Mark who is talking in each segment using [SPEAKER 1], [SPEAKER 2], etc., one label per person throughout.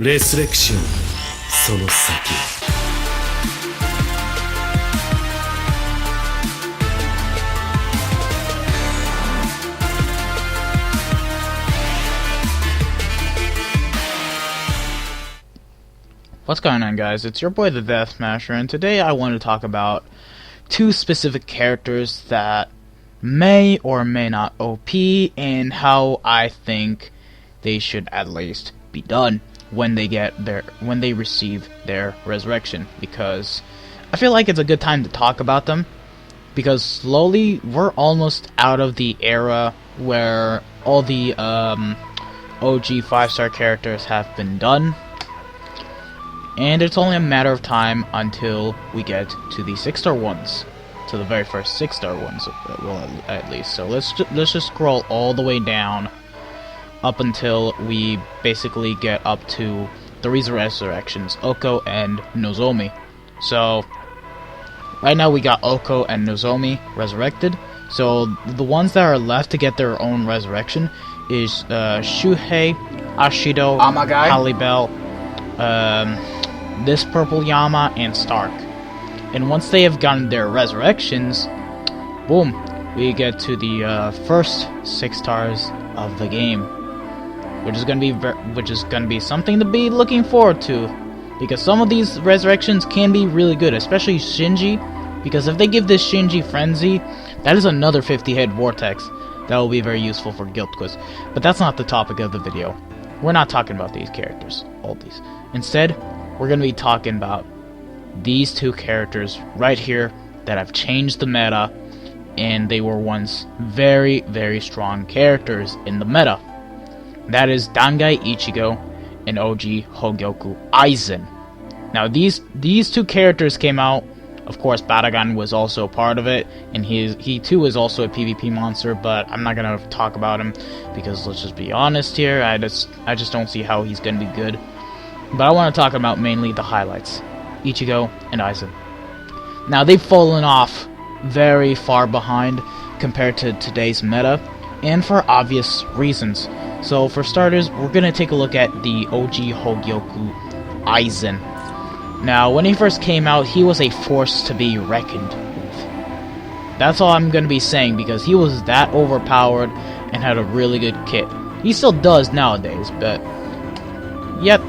[SPEAKER 1] レスレクションその先。
[SPEAKER 2] What's going on, guys? It's your boy the Death Smasher, and today I want to talk about two specific characters that may or may not OP and how I think they should at least be done when they receive their resurrection, because I feel like it's a good time to talk about them, because slowly we're almost out of the era where all the OG 5-star characters have been done. And it's only a matter of time until we get to the 6-star ones, to the very first 6-star ones, well, at least. So let's just scroll all the way down up until we basically get up to the resurrections, Oko and Nozomi. So right now we got Oko and Nozomi resurrected. So the ones that are left to get their own resurrection is Shuhei, Ashido, Halibel, this Purple Yama, and Stark. And once they have gotten their resurrections, boom, we get to the first 6 stars of the game, which is gonna be something to be looking forward to, because some of these resurrections can be really good, especially Shinji, because if they give this Shinji Frenzy, that is another 50-hit vortex that will be very useful for Guild Quest. But that's not the topic of the video. We're not talking about these characters, all these. Instead, we're going to be talking about these two characters right here that have changed the meta, and they were once very, very strong characters in the meta. That is Dangai Ichigo and OG Hogyoku Aizen. Now these two characters came out, of course Batagan was also part of it, and he too is also a PvP monster, but I'm not going to talk about him because, let's just be honest here, I just don't see how he's going to be good. But I want to talk about mainly the highlights, Ichigo and Aizen. Now they've fallen off very far behind compared to today's meta, and for obvious reasons. So for starters, we're going to take a look at the OG Hogyoku Aizen. Now when he first came out, he was a force to be reckoned with. That's all I'm going to be saying, because he was that overpowered and had a really good kit. He still does nowadays, but yep.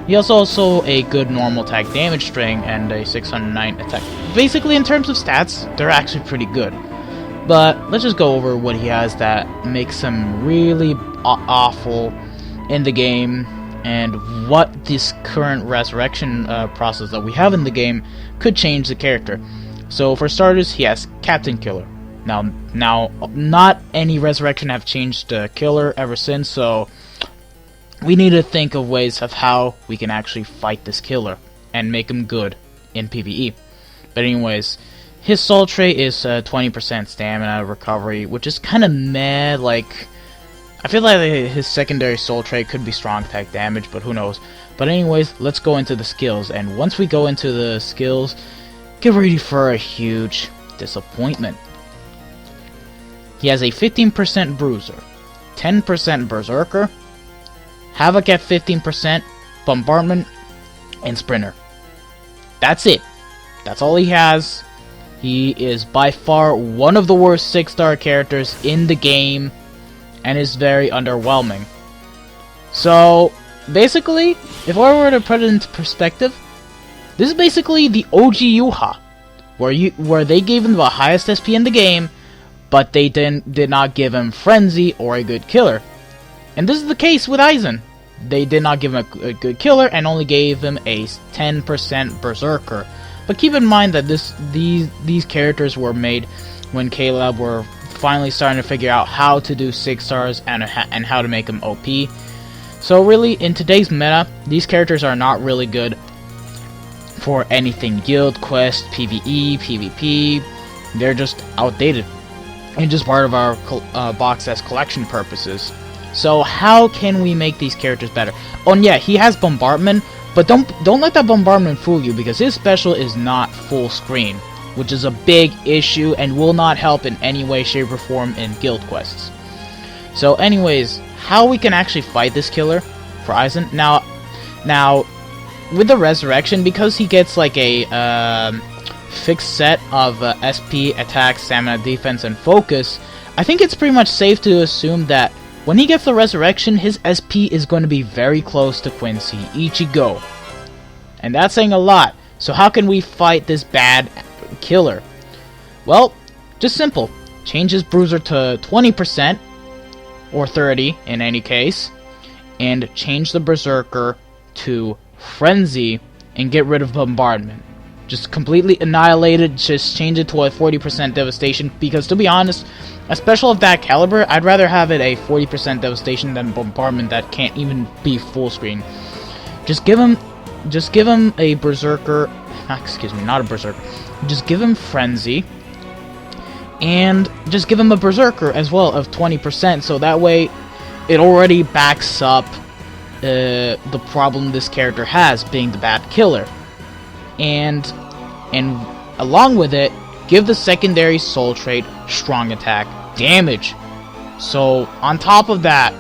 [SPEAKER 2] He has also a good normal attack damage string and a 609 attack. Basically, in terms of stats, they're actually pretty good. But let's just go over what he has that makes him really awful in the game, and what this current resurrection process that we have in the game could change the character. So for starters, he has Captain Killer. Now, not any resurrection have changed Killer ever since, so we need to think of ways of how we can actually fight this killer and make him good in PvE. But anyways, his soul trait is 20% stamina recovery, which is kind of meh. Like, I feel like his secondary soul trait could be strong attack damage, but who knows. But anyways, let's go into the skills, and once we go into the skills, get ready for a huge disappointment. He has a 15% bruiser, 10% berserker, Havoc at 15%, Bombardment, and Sprinter. That's it. That's all he has. He is by far one of the worst 6-star characters in the game, and is very underwhelming. So, basically, if I were to put it into perspective, this is basically the OG Yuha, where they gave him the highest SP in the game, but they did not give him Frenzy or a good killer. And this is the case with Aizen. They did not give him a good killer and only gave him a 10% berserker. But keep in mind that these characters were made when Caleb were finally starting to figure out how to do 6 stars and how to make them OP. So really, in today's meta, these characters are not really good for anything Guild Quest, PvE, PvP. They're just outdated and just part of our box as collection purposes. So how can we make these characters better? Oh, and yeah, he has Bombardment, but don't let that Bombardment fool you, because his special is not full screen, which is a big issue and will not help in any way, shape, or form in Guild Quests. So anyways, how we can actually fight this killer for Aizen. Now, Now, with the resurrection, because he gets like a fixed set of SP, attack, stamina, defense, and focus, I think it's pretty much safe to assume that when he gets the resurrection, his SP is going to be very close to Quincy Ichigo. And that's saying a lot. So how can we fight this bad killer? Well, just simple. Change his bruiser to 20%, or 30 in any case, and change the berserker to frenzy and get rid of bombardment. Just completely annihilate it, just change it to a 40% devastation, because to be honest, a special of that caliber, I'd rather have it a 40% devastation than bombardment that can't even be full screen. Just give him a berserker, not a berserker, just give him frenzy, and just give him a berserker as well of 20%, so that way it already backs up the problem this character has, being the bad killer. And along with it, give the secondary soul trait strong attack damage. So on top of that,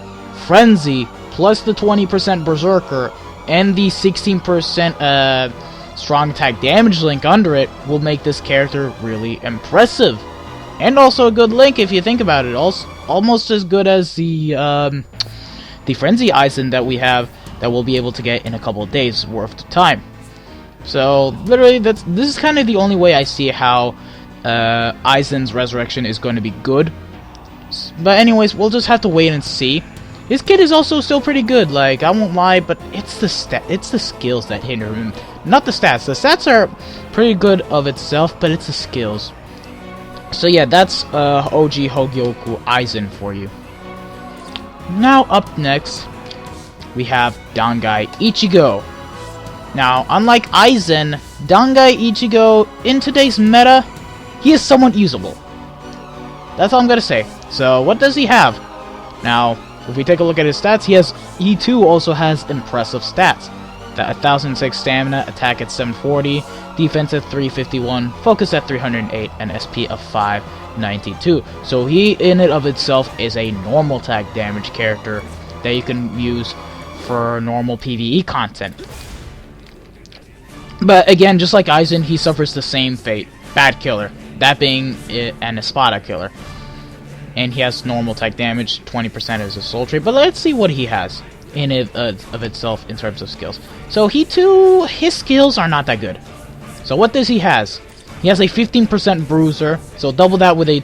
[SPEAKER 2] frenzy plus the 20% berserker and the 16% strong attack damage link under it will make this character really impressive. And also a good link if you think about it. Also, almost as good as the frenzy Aizen that we have, that we'll be able to get in a couple of days worth of time. So literally, this is kind of the only way I see how Aizen's resurrection is going to be good. But anyways, we'll just have to wait and see. His kid is also still pretty good. Like, I won't lie, but it's the skills that hinder him, not the stats. The stats are pretty good of itself, but it's the skills. So yeah, that's OG Hogyoku Aizen for you. Now up next, we have Dangai Ichigo. Now, unlike Aizen, Dangai Ichigo, in today's meta, he is somewhat usable. That's all I'm gonna say. So, what does he have? Now, if we take a look at his stats, he too also has impressive stats. 1006 stamina, attack at 740, defense at 351, focus at 308, and SP of 592. So he, in and of itself, is a normal attack damage character that you can use for normal PvE content. But again, just like Aizen, he suffers the same fate. Bad killer. That being an Espada killer. And he has normal attack damage, 20% as a soul trait. But let's see what he has in of itself in terms of skills. So he too, his skills are not that good. So what does he has? He has a 15% bruiser, so double that with a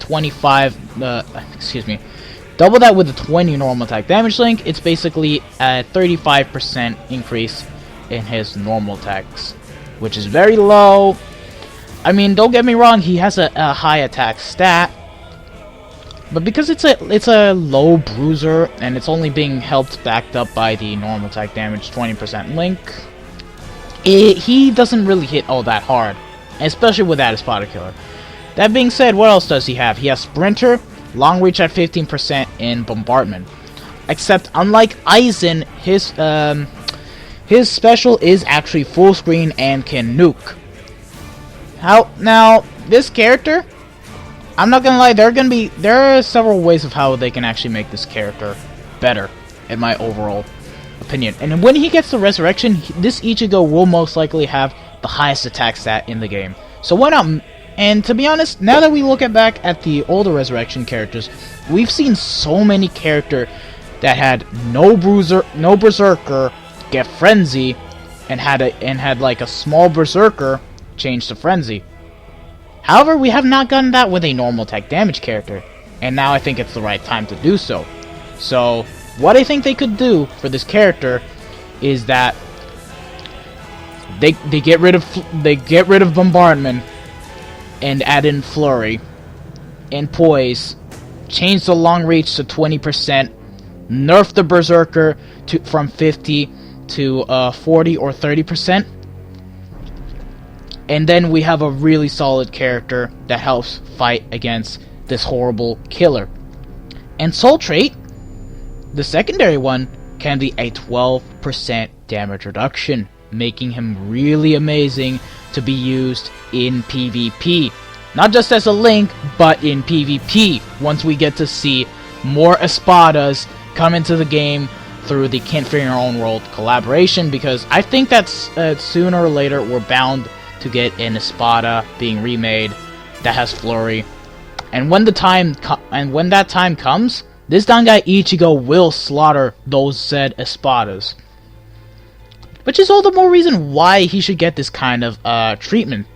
[SPEAKER 2] double that with a 20 normal attack damage link. It's basically a 35% increase in his normal attacks, which is very low. I mean, don't get me wrong, he has a high attack stat, but because it's a low bruiser and it's only being helped backed up by the normal attack damage 20% link, he doesn't really hit all that hard, especially with that Espada killer. That being said, what else does he have? He has Sprinter, long reach at 15% in bombardment. Except unlike Aizen, his special is actually full screen and can nuke. Now this character, I'm not gonna lie, there are several ways of how they can actually make this character better, in my overall opinion. And when he gets the resurrection, this Ichigo will most likely have the highest attack stat in the game. So why not? And to be honest, now that we look back at the older resurrection characters, we've seen so many characters that had no bruiser, no berserker get frenzy, and had like a small berserker change to frenzy. However, we have not gotten that with a normal attack damage character, and now I think it's the right time to do so. So, what I think they could do for this character is that they get rid of bombardment and add in flurry and poise, change the long reach to 20%, nerf the berserker from 50 to 40 or 30%. And then we have a really solid character that helps fight against this horrible killer. And soul trait, the secondary one, can be a 12% damage reduction, making him really amazing to be used in PvP. Not just as a link, but in PvP, once we get to see more Espadas come into the game through the Can't Fear Your Own World collaboration, because I think that's sooner or later we're bound to get an Espada being remade that has Flurry. And when that time comes, this Dangai Ichigo will slaughter those said Espadas. Which is all the more reason why he should get this kind of treatment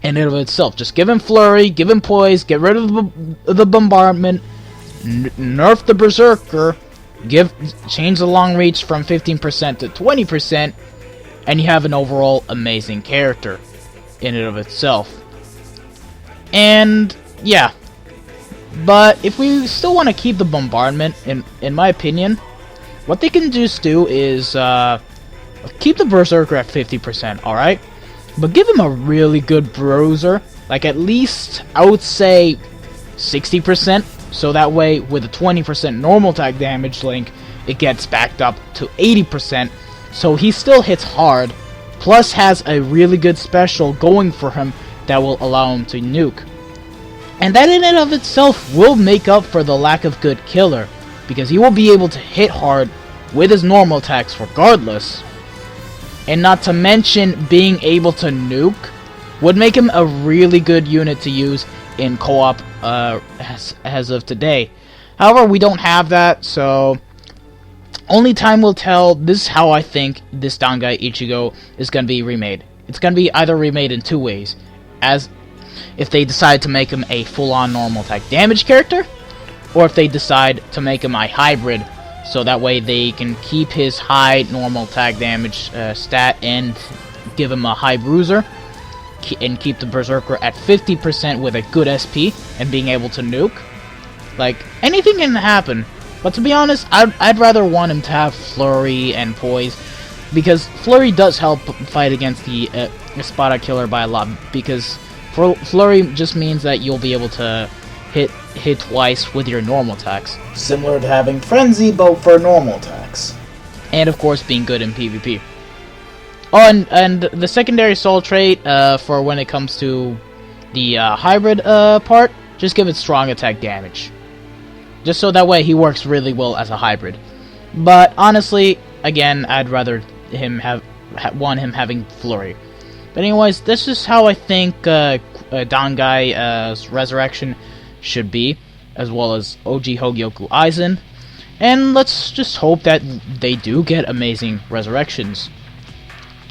[SPEAKER 2] in and of itself. Just give him Flurry, give him Poise, get rid of the bombardment, nerf the Berserker, change the long reach from 15% to 20%, and you have an overall amazing character in and of itself. And yeah, but if we still want to keep the bombardment, in my opinion, what they can just do is keep the Berserker at 50%, alright? But give him a really good bruiser, like at least, I would say, 60%, so that way, with a 20% normal attack damage link, it gets backed up to 80%, so he still hits hard, plus has a really good special going for him that will allow him to nuke. And that in and of itself will make up for the lack of good killer, because he will be able to hit hard with his normal attacks regardless. And not to mention, being able to nuke would make him a really good unit to use in co-op as of today. However, we don't have that, so only time will tell. This is how I think this Dangai Ichigo is going to be remade. It's going to be either remade in two ways. As if they decide to make him a full-on normal attack damage character, or if they decide to make him a hybrid, so that way they can keep his high normal attack damage stat and give him a high bruiser, and keep the Berserker at 50% with a good SP and being able to nuke. Like, anything can happen, but to be honest, I'd rather want him to have Flurry and Poise, because Flurry does help fight against the Espada killer by a lot, because Flurry just means that you'll be able to hit twice with your normal attacks.
[SPEAKER 3] Similar to having Frenzy, but for normal attacks.
[SPEAKER 2] And of course, being good in PvP. Oh, and the secondary soul trait for when it comes to the hybrid part, just give it strong attack damage. Just so that way he works really well as a hybrid. But honestly, again, I'd rather him want him having Flurry. But anyways, this is how I think Dangai's resurrection should be, as well as OG Hogyoku Aizen. And let's just hope that they do get amazing resurrections.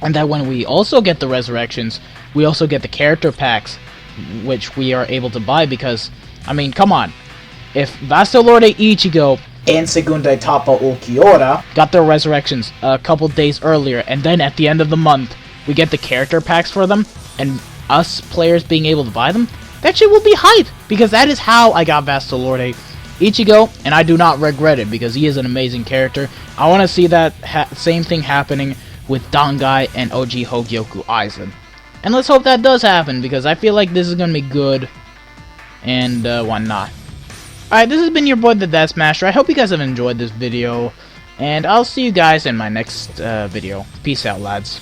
[SPEAKER 2] And that when we also get the resurrections, we also get the character packs, which we are able to buy, because, I mean, come on. If Vastalorde Ichigo
[SPEAKER 3] and Segunda Etapa Ulquiorra
[SPEAKER 2] got their resurrections a couple days earlier, and then at the end of the month, we get the character packs for them, and us players being able to buy them, that shit will be hype, because that is how I got Vastalorde Ichigo, and I do not regret it, because he is an amazing character. I want to see that same thing happening with Dangai and OG Hogyoku Aizen. And let's hope that does happen, because I feel like this is going to be good, and why not. Alright, this has been your boy, the Death Smasher. I hope you guys have enjoyed this video, and I'll see you guys in my next video. Peace out, lads.